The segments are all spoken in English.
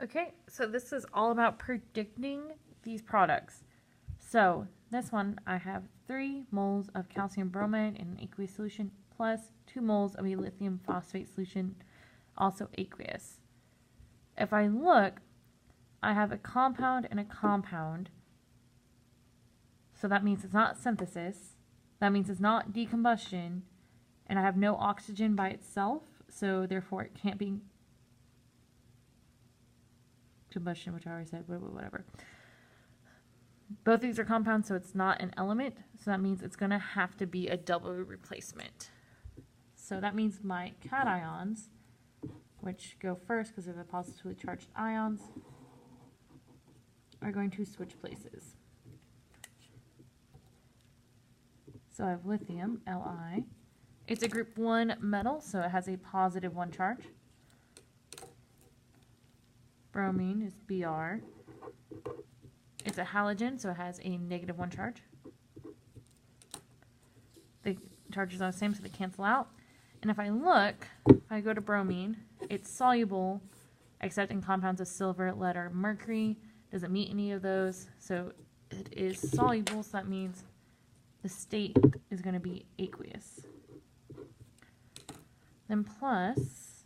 Okay, so this is all about predicting these products. So this one, I have 3 moles of calcium bromide in an aqueous solution plus 2 moles of a lithium phosphate solution, also aqueous. If I look, I have a compound and a compound. So that means it's not synthesis. That means it's not decombustion. And I have no oxygen by itself, so therefore it can't be combustion, which I already said, whatever. Both these are compounds, so it's not an element, so that means it's going to have to be a double replacement. So that means my cations, which go first because they're the positively charged ions, are going to switch places. So I have lithium, Li. It's a group 1 metal, so it has a positive 1 charge. Bromine is Br. It's a halogen, so it has a negative 1 charge. The charges are the same, so they cancel out. And if I look, if I go to bromine, it's soluble except in compounds of silver, lead, or mercury. Doesn't meet any of those, so it is soluble, so that means the state is going to be aqueous. Then plus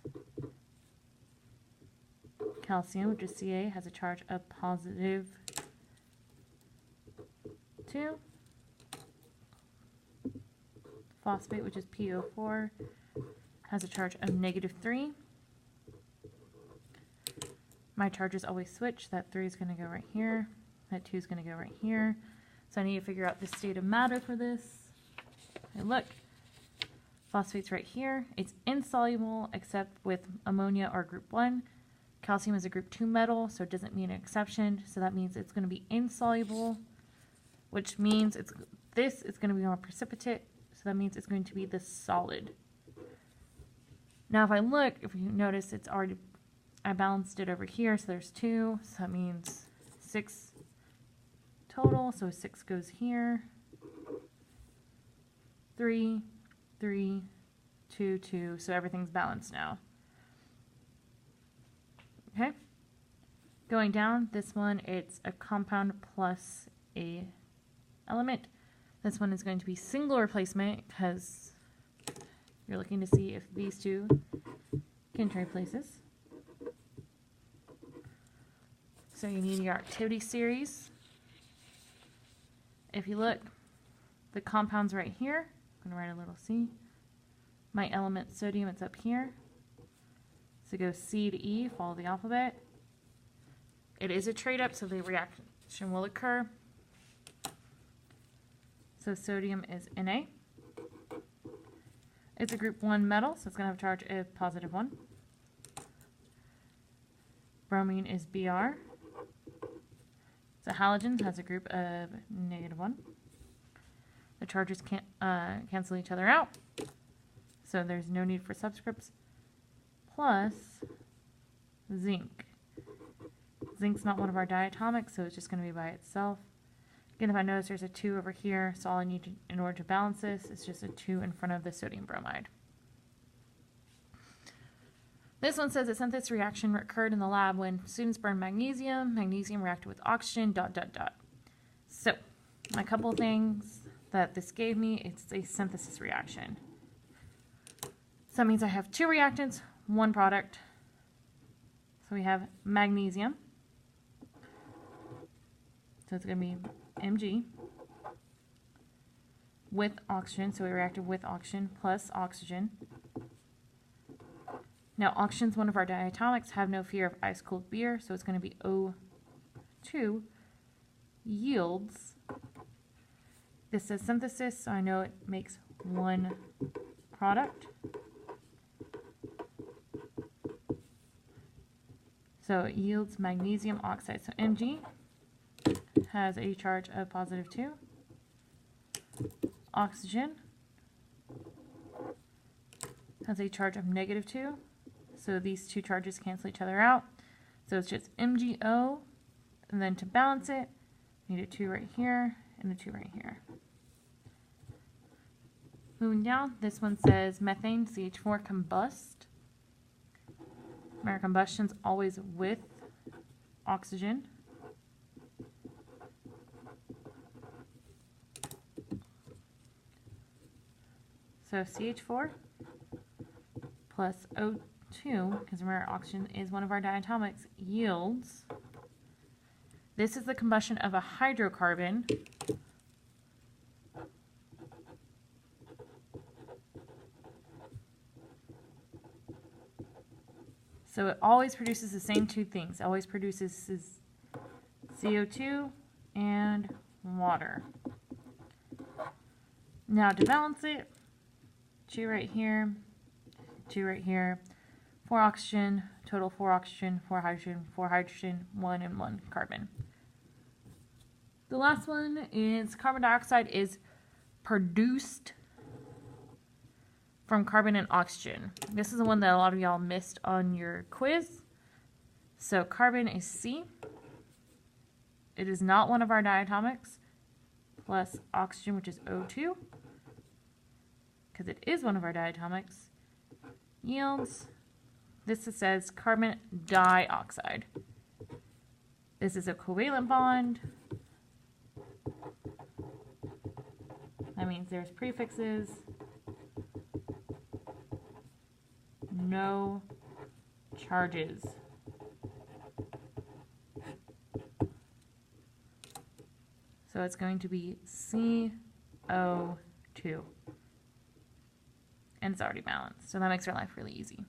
calcium, which is Ca, has a charge of positive 2. Phosphate, which is PO4, has a charge of negative 3. My charges always switch. That 3 is going to go right here. That 2 is going to go right here. So I need to figure out the state of matter for this. And look, phosphate's right here. It's insoluble except with ammonia or group 1. Calcium is a group 2 metal, so it doesn't mean an exception. So that means it's going to be insoluble, which means this is going to be more precipitate. So that means it's going to be the solid. Now if I look, if you notice, it's already, I balanced it over here, so there's 2. So that means 6 total. So 6 goes here. 3, 3, 2, 2. So everything's balanced now. Okay. Going down, this one, it's a compound plus a element. This one is going to be single replacement because you're looking to see if these two can trade places. So you need your activity series. If you look, the compound's right here. I'm going to write a little C. My element sodium, it's up here. So go C to E, follow the alphabet. It is a trade up, so the reaction will occur. So sodium is Na. It's a group 1 metal, so it's going to have a charge of positive 1. Bromine is Br. It's a halogen, so it has a group of negative 1. The charges can't cancel each other out, so there's no need for subscripts. Plus zinc. Zinc's not one of our diatomics, so it's just going to be by itself. Again, if I notice there's a 2 over here, so all I need to, in order to balance this, is just a 2 in front of the sodium bromide. This one says a synthesis reaction occurred in the lab when students burned magnesium. Magnesium reacted with oxygen, ... So, my couple things that this gave me, it's a synthesis reaction. So that means I have 2 reactants, 1 product. So we have magnesium. So it's going to be Mg with oxygen, so we reacted with oxygen plus oxygen. Now oxygen's one of our diatomics, have no fear of ice-cold beer, so it's going to be O2 yields. This says synthesis, so I know it makes 1 product. So it yields magnesium oxide. So Mg has a charge of positive 2. Oxygen has a charge of negative 2. So these 2 charges cancel each other out. So it's just MgO. And then to balance it, we need a 2 right here and a 2 right here. Moving down, this one says methane, CH4, combust. Our combustion's always with oxygen. So CH4 plus O2, because remember oxygen is one of our diatomics, yields, this is the combustion of a hydrocarbon, so it always produces the same two things. It always produces CO2 and water. Now to balance it, 2 right here, 2 right here, 4 oxygen, total 4 oxygen, 4 hydrogen, 1 and 1 carbon. The last one is carbon dioxide is produced from carbon and oxygen. This is the one that a lot of y'all missed on your quiz. So carbon is C. It is not one of our diatomics, plus oxygen, which is O2, because it is one of our diatomics, yields, this says carbon dioxide. This is a covalent bond. That means there's prefixes, no charges. So it's going to be CO2. And it's already balanced, so that makes our life really easy.